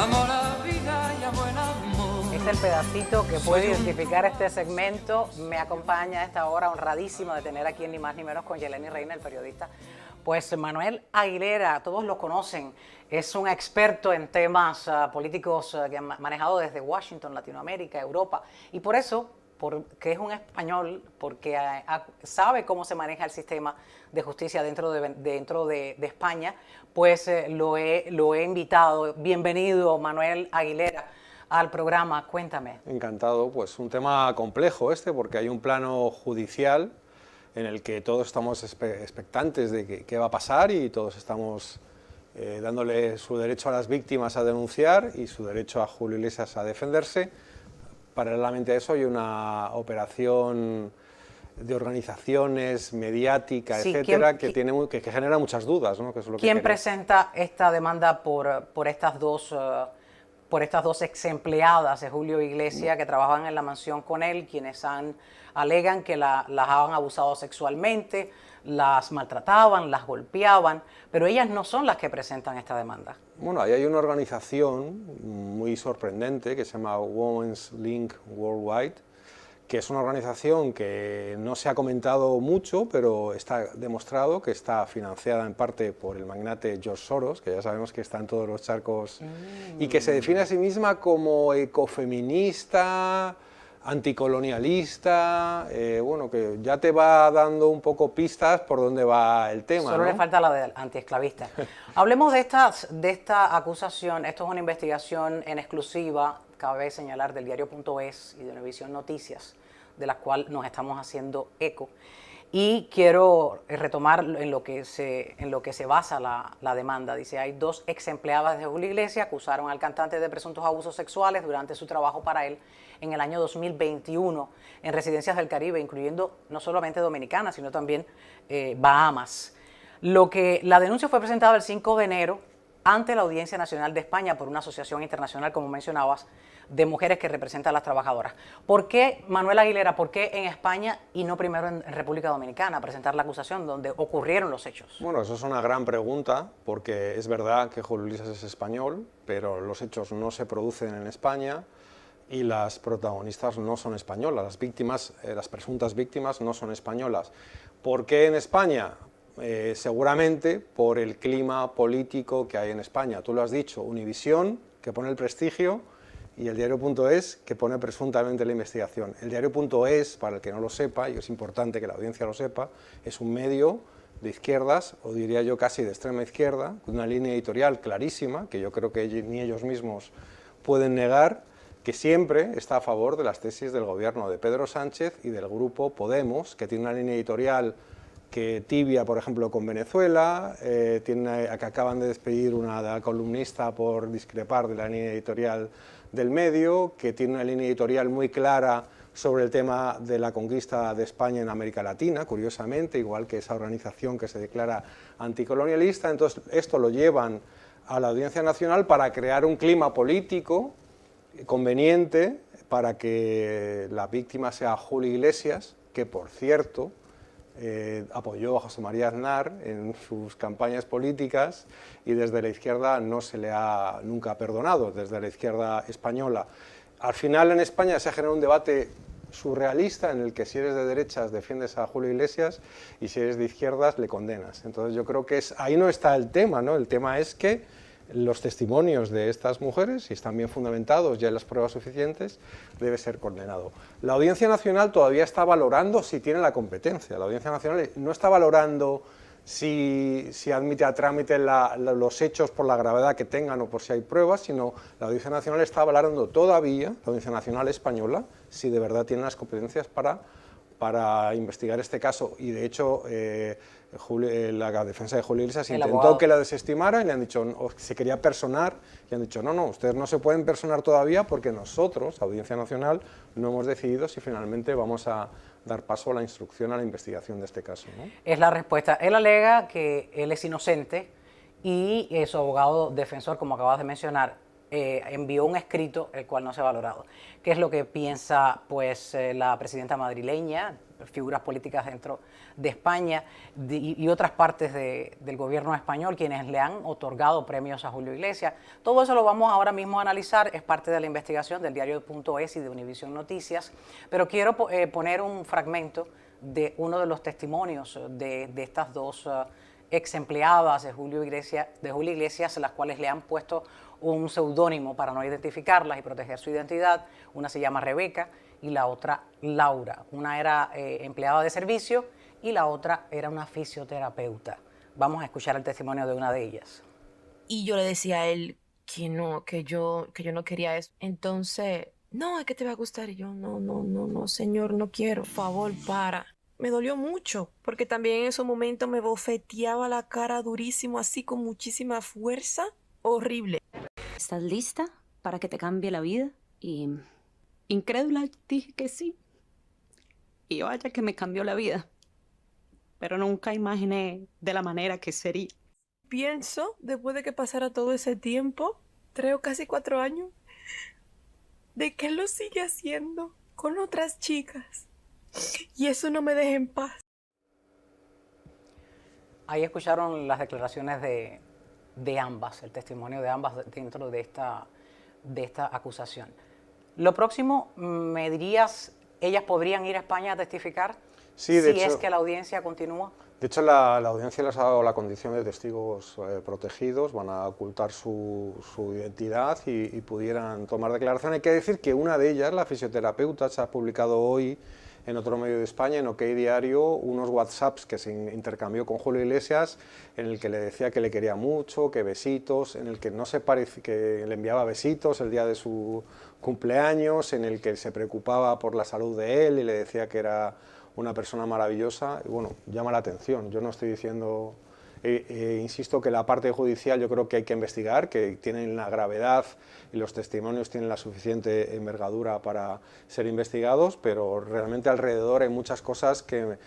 amo la vida y amo el amor. Este es el pedacito que puede identificar este segmento. Me acompaña a esta hora honradísima de tener aquí ni más ni menos con Yeleni Reina, el periodista. Pues Manuel Aguilera, todos lo conocen, es un experto en temas políticos que ha manejado desde Washington, Latinoamérica, Europa, y por eso, porque es un español, porque sabe cómo se maneja el sistema de justicia dentro de España, pues lo he invitado. Bienvenido, Manuel Aguilera, al programa. Cuéntame. Encantado. Pues un tema complejo porque hay un plano judicial en el que todos estamos expectantes de qué va a pasar y todos estamos dándole su derecho a las víctimas a denunciar y su derecho a Julio Iglesias a defenderse. Paralelamente a eso hay una operación de organizaciones, mediática, sí, etcétera, que genera muchas dudas, ¿no? Que es lo que ¿Quién presenta esta demanda por estas dos ex empleadas de Julio Iglesias que trabajaban en la mansión con él, quienes alegan que las han abusado sexualmente, las maltrataban, las golpeaban, pero ellas no son las que presentan esta demanda? Bueno, ahí hay una organización muy sorprendente que se llama Women's Link Worldwide, que es una organización que no se ha comentado mucho, pero está demostrado que está financiada en parte por el magnate George Soros, que ya sabemos que está en todos los charcos, y que se define a sí misma como ecofeminista, anticolonialista, bueno, que ya te va dando un poco pistas por dónde va el tema. Solo, ¿no?, le falta la de antiesclavista. Hablemos de esta acusación. Esto es una investigación en exclusiva, cabe señalar, del diario.es y de Univisión Noticias, de la cual nos estamos haciendo eco. Y quiero retomar en lo que se basa la demanda. Dice, hay dos ex empleadas de Julio Iglesias acusaron al cantante de presuntos abusos sexuales durante su trabajo para él en el año 2021 en residencias del Caribe, incluyendo no solamente Dominicana, sino también Bahamas. La denuncia fue presentada el 5 de enero ante la Audiencia Nacional de España por una asociación internacional, como mencionabas, de mujeres que representan a las trabajadoras. ¿Por qué, Manuel Aguilera, por qué en España y no primero en República Dominicana presentar la acusación donde ocurrieron los hechos? Bueno, eso es una gran pregunta, porque es verdad que Julio Iglesias es español, pero los hechos no se producen en España y las protagonistas no son españolas, las víctimas, las presuntas víctimas no son españolas. ¿Por qué en España? Seguramente por el clima político que hay en España. Tú lo has dicho, Univisión, que pone el prestigio, y el diario.es, que pone presuntamente la investigación. El diario.es, para el que no lo sepa, y es importante que la audiencia lo sepa, es un medio de izquierdas, o diría yo casi de extrema izquierda, con una línea editorial clarísima, que yo creo que ni ellos mismos pueden negar, que siempre está a favor de las tesis del gobierno de Pedro Sánchez y del grupo Podemos, que tiene una línea editorial que tibia, por ejemplo, con Venezuela, que acaban de despedir una columnista por discrepar de la línea editorial del medio, que tiene una línea editorial muy clara sobre el tema de la conquista de España en América Latina, curiosamente, igual que esa organización que se declara anticolonialista. Entonces, esto lo llevan a la Audiencia Nacional para crear un clima político conveniente para que la víctima sea Julio Iglesias, que, por cierto, apoyó a José María Aznar en sus campañas políticas y desde la izquierda no se le ha nunca perdonado, desde la izquierda española. Al final en España se ha generado un debate surrealista en el que si eres de derechas defiendes a Julio Iglesias y si eres de izquierdas le condenas. Entonces yo creo que ahí no está el tema, ¿no? El tema es que los testimonios de estas mujeres, si están bien fundamentados, ya hay las pruebas suficientes, debe ser condenado. La Audiencia Nacional todavía está valorando si tiene la competencia. La Audiencia Nacional no está valorando si admite a trámite los hechos por la gravedad que tengan o por si hay pruebas, sino la Audiencia Nacional está valorando todavía, la Audiencia Nacional Española, si de verdad tiene las competencias para investigar este caso. Y de hecho, la defensa de Julio Iglesias intentó que la desestimara y le han dicho, se quería personar, y han dicho, no, ustedes no se pueden personar todavía porque nosotros, Audiencia Nacional, no hemos decidido si finalmente vamos a dar paso a la instrucción a la investigación de este caso, ¿no? Es la respuesta. Él alega que él es inocente y su abogado defensor, como acabas de mencionar, envió un escrito el cual no se ha valorado. ¿Qué es lo que piensa pues la presidenta madrileña, figuras políticas dentro de España y otras partes del gobierno español, quienes le han otorgado premios a Julio Iglesias. Todo eso lo vamos ahora mismo a analizar, es parte de la investigación del diario.es y de Univisión Noticias, pero quiero poner un fragmento de uno de los testimonios de estas dos ex empleadas de Julio Iglesias, las cuales le han puesto un seudónimo para no identificarlas y proteger su identidad. Una se llama Rebeca y la otra Laura. Una era empleada de servicio y la otra era una fisioterapeuta. Vamos a escuchar el testimonio de una de ellas. Y yo le decía a él que no, que yo no quería eso. Entonces, no, es que te va a gustar. Y yo, no, señor, no quiero. Por favor, para. Me dolió mucho, porque también en esos momentos me bofeteaba la cara durísimo, así con muchísima fuerza. Horrible. ¿Estás lista para que te cambie la vida? Y incrédula dije que sí. Y vaya que me cambió la vida. Pero nunca imaginé de la manera que sería. Pienso, después de que pasara todo ese tiempo, 3 o casi 4 años, de que él lo sigue haciendo con otras chicas. Y eso no me deja en paz. Ahí escucharon las declaraciones de ambas, el testimonio de ambas dentro de esta acusación. Lo próximo, me dirías, ¿ellas podrían ir a España a testificar? Sí, de si hecho, es que la audiencia continúa. De hecho, la audiencia les ha dado la condición de testigos protegidos, van a ocultar su identidad y pudieran tomar declaración. Hay que decir que una de ellas, la fisioterapeuta, se ha publicado hoy en otro medio de España, en OK Diario, unos WhatsApps que se intercambió con Julio Iglesias, en el que le decía que le quería mucho, que besitos, en el que no se parece, que le enviaba besitos el día de su cumpleaños, en el que se preocupaba por la salud de él y le decía que era una persona maravillosa. Y bueno, llama la atención. Yo no estoy diciendo, insisto que la parte judicial yo creo que hay que investigar, que tienen la gravedad y los testimonios tienen la suficiente envergadura para ser investigados, pero realmente alrededor hay muchas cosas que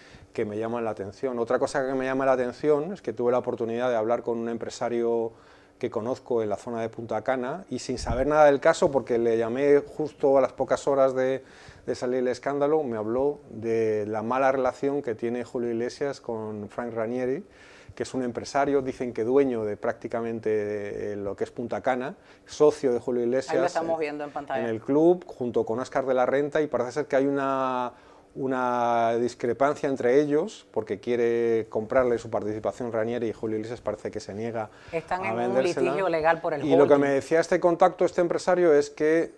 me llaman la atención. Otra cosa que me llama la atención es que tuve la oportunidad de hablar con un empresario que conozco en la zona de Punta Cana y sin saber nada del caso, porque le llamé justo a las pocas horas de salir el escándalo, me habló de la mala relación que tiene Julio Iglesias con Frank Ranieri, que es un empresario, dicen que dueño de prácticamente lo que es Punta Cana, socio de Julio Iglesias. Ahí lo estamos viendo en pantalla. En el club, junto con Óscar de la Renta, y parece ser que hay una discrepancia entre ellos, porque quiere comprarle su participación Ranieri y Julio Iglesias parece que se niega Están a en vendérsela. un litigio legal por el holding. Y lo que me decía este contacto, este empresario, es que,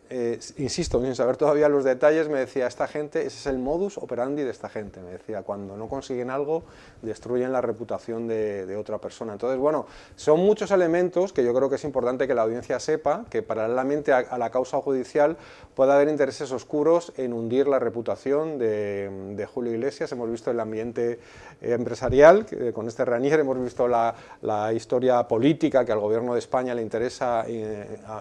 insisto, sin saber todavía los detalles, me decía, esta gente, ese es el modus operandi de esta gente, me decía, cuando no consiguen algo, destruyen la reputación de otra persona. Entonces, bueno, son muchos elementos que yo creo que es importante que la audiencia sepa, que paralelamente a la causa judicial puede haber intereses oscuros en hundir la reputación de Julio Iglesias. Hemos visto el ambiente empresarial, con este Ranieri, hemos visto la historia política, que al gobierno de España le interesa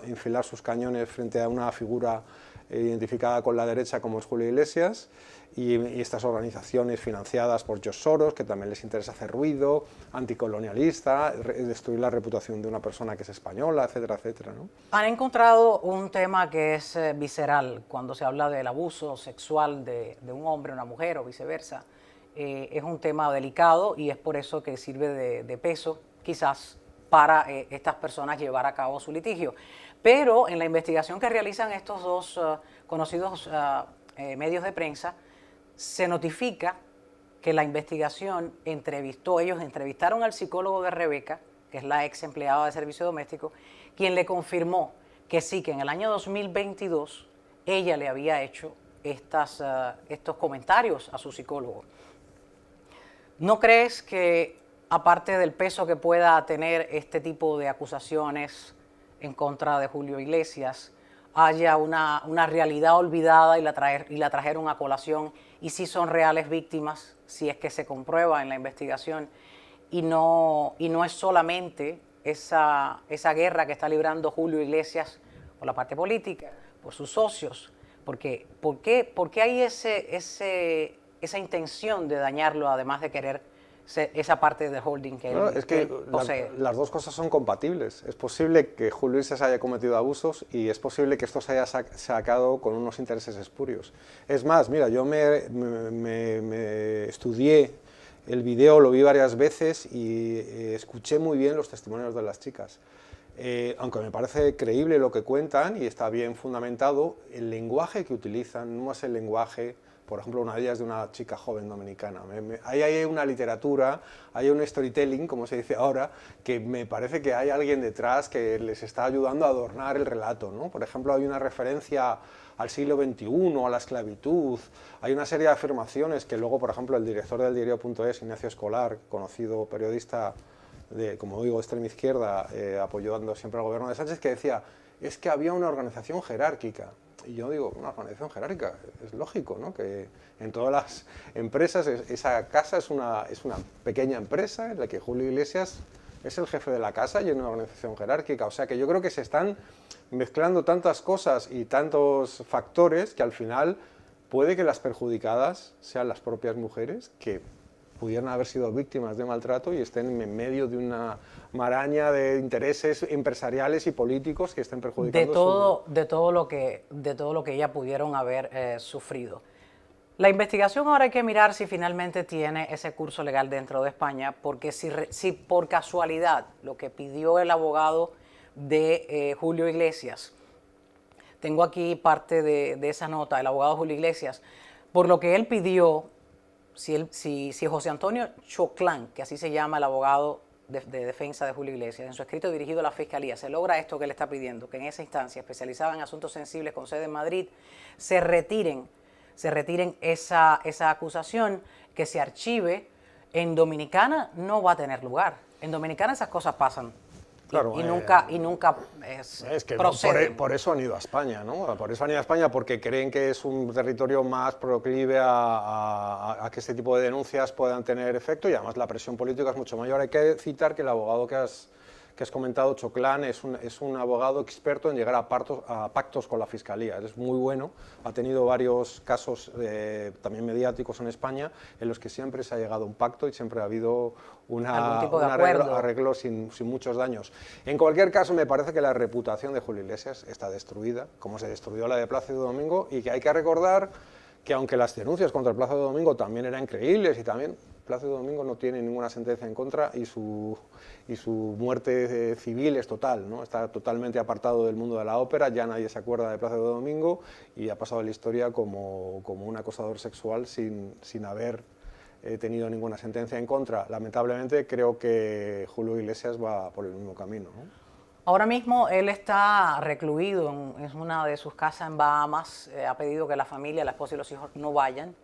enfilar sus cañones frente a una figura identificada con la derecha como es Julio Iglesias, y estas organizaciones financiadas por George Soros, que también les interesa hacer ruido, anticolonialista, destruir la reputación de una persona que es española, etcétera, etcétera, ¿no? Han encontrado un tema que es visceral cuando se habla del abuso sexual de un hombre, una mujer o viceversa. Es un tema delicado y es por eso que sirve de peso, quizás, para estas personas llevar a cabo su litigio. Pero en la investigación que realizan estos dos conocidos medios de prensa, se notifica que la investigación ellos entrevistaron al psicólogo de Rebeca, que es la ex empleada de servicio doméstico, quien le confirmó que sí, que en el año 2022 ella le había hecho estos comentarios a su psicólogo. ¿No crees que, aparte del peso que pueda tener este tipo de acusaciones en contra de Julio Iglesias, haya una realidad olvidada y la trajeron a colación, y si son reales víctimas, si es que se comprueba en la investigación, y no es solamente esa guerra que está librando Julio Iglesias por la parte política, por sus socios? ¿Por qué hay esa intención de dañarlo, además de querer esa parte del holding que No, él, es que él posee. las dos cosas son compatibles. Es posible que Julio Iglesias haya cometido abusos y es posible que esto se haya sacado con unos intereses espurios. Es más, mira, yo me estudié el video, lo vi varias veces y escuché muy bien los testimonios de las chicas. Aunque me parece creíble lo que cuentan y está bien fundamentado, el lenguaje que utilizan no es el lenguaje, por ejemplo, una de ellas de una chica joven dominicana. Ahí hay una literatura, hay un storytelling, como se dice ahora, que me parece que hay alguien detrás que les está ayudando a adornar el relato, ¿no? Por ejemplo, hay una referencia al siglo XXI, a la esclavitud, hay una serie de afirmaciones que luego, por ejemplo, el director del diario.es, Ignacio Escolar, conocido periodista de, como digo, extrema izquierda, apoyando siempre al gobierno de Sánchez, que decía, es que había una organización jerárquica. Y yo digo, una organización jerárquica, es lógico, ¿no? Que en todas las empresas, esa casa es una pequeña empresa en la que Julio Iglesias es el jefe de la casa y es una organización jerárquica. O sea que yo creo que se están mezclando tantas cosas y tantos factores que al final puede que las perjudicadas sean las propias mujeres que pudieran haber sido víctimas de maltrato y estén en medio de una maraña de intereses empresariales y políticos que estén perjudicando de todo lo que ellas pudieron haber sufrido. La investigación ahora hay que mirar si finalmente tiene ese curso legal dentro de España, porque si por casualidad lo que pidió el abogado de Julio Iglesias, tengo aquí parte de esa nota, el abogado Julio Iglesias, por lo que él pidió, si José Antonio Choclán, que así se llama el abogado de defensa de Julio Iglesias, en su escrito dirigido a la Fiscalía, se logra esto que él está pidiendo, que en esa instancia especializada en asuntos sensibles con sede en Madrid, se retiren esa acusación, que se archive. En Dominicana no va a tener lugar. En Dominicana esas cosas pasan. Claro, y nunca es que proceden. por eso han ido a España, ¿no? Por eso han ido a España, porque creen que es un territorio más proclive a que este tipo de denuncias puedan tener efecto y además la presión política es mucho mayor. Hay que citar que el abogado que has comentado, Choclán, es un abogado experto en llegar a pactos con la Fiscalía. Es muy bueno, ha tenido varios casos también mediáticos en España en los que siempre se ha llegado a un pacto y siempre ha habido un arreglo sin muchos daños. En cualquier caso, me parece que la reputación de Julio Iglesias está destruida, como se destruyó la de Plácido Domingo, y que hay que recordar que aunque las denuncias contra el Plácido Domingo también eran creíbles y también Plácido Domingo no tiene ninguna sentencia en contra y su muerte civil es total, ¿no? Está totalmente apartado del mundo de la ópera, ya nadie se acuerda de Plácido Domingo y ha pasado a la historia como un acosador sexual sin haber tenido ninguna sentencia en contra. Lamentablemente creo que Julio Iglesias va por el mismo camino, ¿no? Ahora mismo él está recluido en una de sus casas en Bahamas. Ha pedido que la familia, la esposa y los hijos no vayan,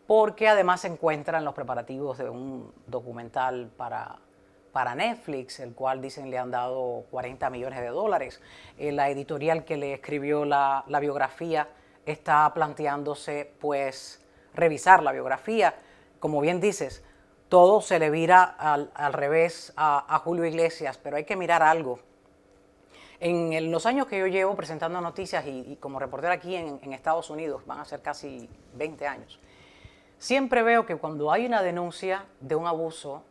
porque además se encuentra en los preparativos de un documental para Netflix, el cual dicen le han dado $40 millones. La editorial que le escribió la biografía está planteándose pues revisar la biografía. Como bien dices, todo se le vira al revés a Julio Iglesias, pero hay que mirar algo. En los años que yo llevo presentando noticias y como reportera aquí en Estados Unidos, van a ser casi 20 años, siempre veo que cuando hay una denuncia de un abuso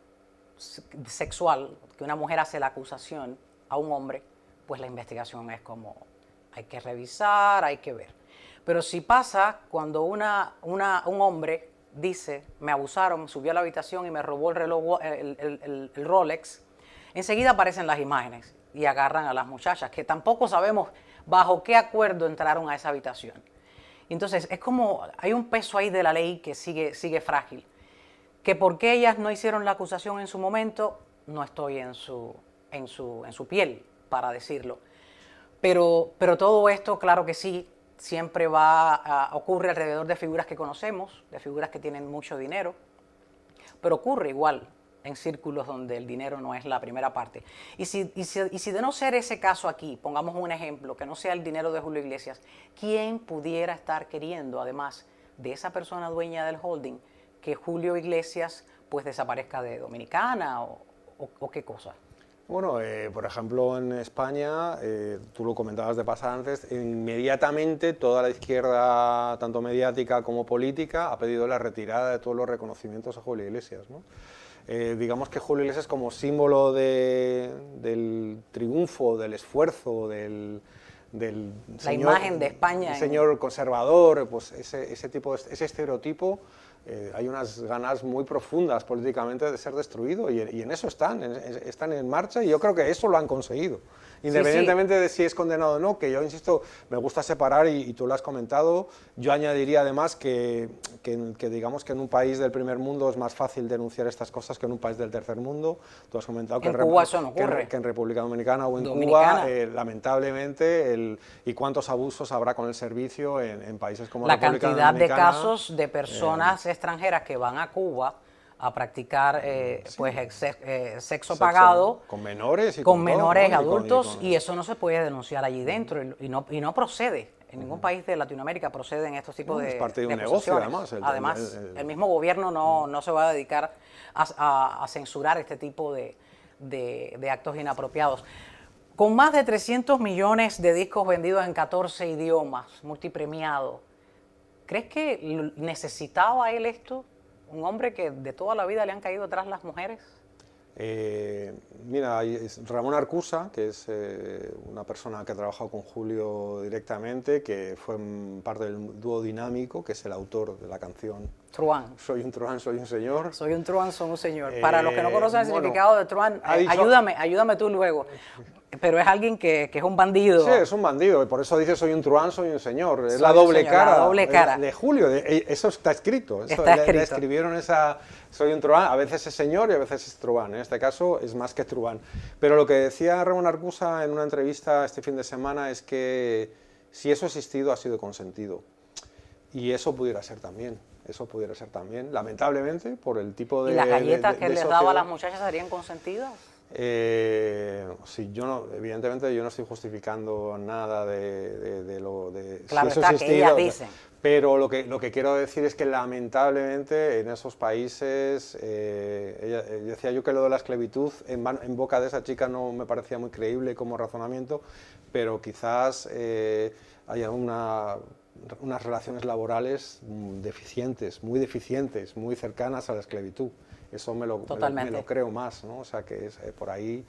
sexual, que una mujer hace la acusación a un hombre, pues la investigación es como, hay que revisar, hay que ver. Pero si pasa cuando un hombre dice, me abusaron, subió a la habitación y me robó el reloj, el Rolex, enseguida aparecen las imágenes y agarran a las muchachas, que tampoco sabemos bajo qué acuerdo entraron a esa habitación. Entonces, es como, hay un peso ahí de la ley que sigue frágil. Que por qué ellas no hicieron la acusación en su momento, no estoy en su piel para decirlo. Pero todo esto, claro que sí, siempre ocurre alrededor de figuras que conocemos, de figuras que tienen mucho dinero, pero ocurre igual en círculos donde el dinero no es la primera parte. Y si de no ser ese caso aquí, pongamos un ejemplo, que no sea el dinero de Julio Iglesias, ¿quién pudiera estar queriendo, además de esa persona dueña del holding, que Julio Iglesias pues desaparezca de Dominicana o qué cosa? Bueno, por ejemplo, en España, tú lo comentabas de pasada antes, inmediatamente toda la izquierda, tanto mediática como política, ha pedido la retirada de todos los reconocimientos a Julio Iglesias, ¿no? digamos que Julio Iglesias como símbolo del triunfo, del esfuerzo, del La imagen de España. señor conservador, pues ese estereotipo, hay unas ganas muy profundas políticamente de ser destruido y en eso están en marcha y yo creo que eso lo han conseguido. Independientemente de si es condenado o no, que yo insisto, me gusta separar y tú lo has comentado, yo añadiría además que digamos que en un país del primer mundo es más fácil denunciar estas cosas que en un país del tercer mundo. Tú has comentado que en Cuba eso no ocurre. Que en República Dominicana o en Cuba, lamentablemente, y cuántos abusos habrá con el servicio en países como la República cantidad de Dominicana, casos de personas extranjeras que van a Cuba a practicar sexo pagado con menores y con menores todo, ¿no? adultos y eso no se puede denunciar allí dentro y no procede. En ningún país de Latinoamérica proceden estos tipos de es parte de un acusaciones. negocio, Además, el mismo gobierno no se va a dedicar a censurar este tipo de actos inapropiados. Con más de 300 millones de discos vendidos en 14 idiomas, multipremiado, ¿crees que necesitaba él esto? Un hombre que de toda la vida le han caído atrás las mujeres. Mira, Ramón Arcusa, que es una persona que ha trabajado con Julio directamente, que fue parte del dúo Dinámico, que es el autor de la canción Truán. Soy un truán, soy un señor. Soy un truán, soy un señor. Para los que no conocen el bueno, significado de truán, ayúdame tú luego. Pero es alguien que es un bandido. Sí, es un bandido, y por eso dice soy un truán, soy un señor. Es Soy la un doble señor, cara, la doble cara. De Julio, eso está escrito. Está escrito. Le escribieron esa, soy un truán, a veces es señor y a veces es truán. En este caso es más que truán. Pero lo que decía Ramón Arcusa en una entrevista este fin de semana es que si eso ha existido, ha sido consentido. Y eso pudiera ser también. Eso pudiera ser también, lamentablemente, por el tipo de... ¿Y las galletas que les sociedad. daba a las muchachas serían consentidas? Sí, evidentemente yo no estoy justificando nada de lo de claro, si eso está, existido, que ellas dicen. pero lo que quiero decir es que lamentablemente en esos países, decía yo que lo de la esclavitud en boca de esa chica no me parecía muy creíble como razonamiento, pero quizás haya unas relaciones laborales deficientes, muy cercanas a la esclavitud. Eso me lo creo más, ¿no? O sea, que es por ahí...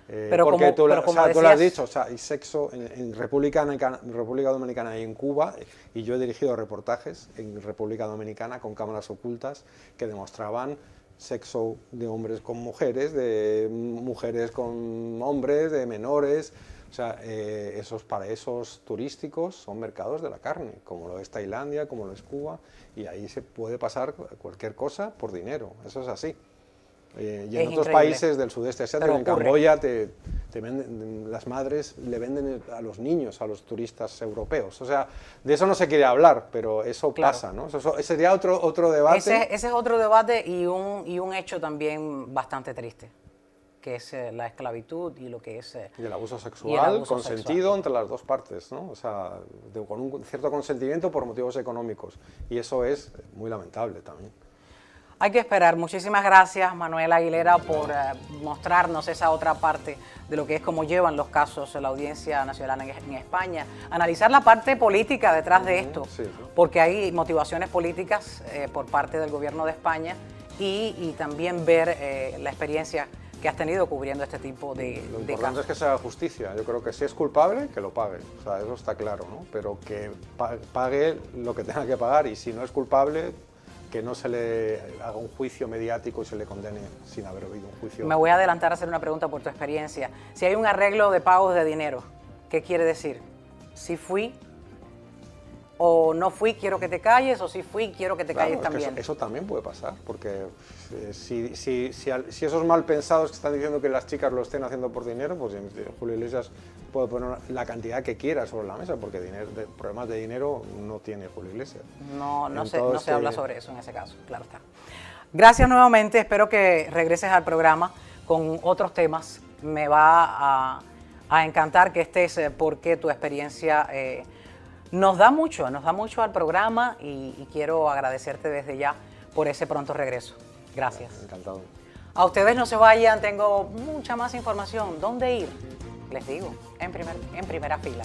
pero porque tú lo has dicho, o sea, hay sexo en República Dominicana y en Cuba, y yo he dirigido reportajes en República Dominicana con cámaras ocultas que demostraban sexo de hombres con mujeres, de mujeres con hombres, de menores... O sea, esos paraísos turísticos son mercados de la carne, como lo es Tailandia, como lo es Cuba, y ahí se puede pasar cualquier cosa por dinero, eso es así. Y en otros países del sudeste asiático, en Camboya, las madres le venden a los niños, a los turistas europeos. O sea, de eso no se quiere hablar, pero eso pasa, ¿no? Eso sería otro debate. Ese es otro debate y un hecho también bastante triste, que es la esclavitud y lo que es... y el abuso sexual consentido entre las dos partes, ¿no? O sea, con un cierto consentimiento por motivos económicos. Y eso es muy lamentable también. Hay que esperar. Muchísimas gracias, Manuel Aguilera, por mostrarnos esa otra parte de lo que es cómo llevan los casos la Audiencia Nacional en España. Analizar la parte política detrás de esto, porque hay motivaciones políticas por parte del gobierno de España y también ver la experiencia que has tenido cubriendo este tipo de casos. Lo importante es que se haga justicia. Yo creo que si es culpable, que lo pague. O sea, eso está claro, ¿no? Pero que pague lo que tenga que pagar, y si no es culpable, que no se le haga un juicio mediático y se le condene sin haber habido un juicio. Me voy a adelantar a hacer una pregunta por tu experiencia. Si hay un arreglo de pagos de dinero, ¿qué quiere decir? Si fui o no fui, quiero que te calles, o si fui, quiero que te calles también. Eso también puede pasar, porque si esos mal pensados que están diciendo que las chicas lo estén haciendo por dinero, pues Julio Iglesias puede poner la cantidad que quiera sobre la mesa, porque problemas de dinero no tiene Julio Iglesias. No se habla sobre eso en ese caso, claro está. Gracias nuevamente, espero que regreses al programa con otros temas. Me va a encantar que estés, porque tu experiencia nos da mucho al programa y quiero agradecerte desde ya por ese pronto regreso. Gracias. Encantado. A ustedes no se vayan, tengo mucha más información. ¿Dónde ir? Les digo, en primera fila.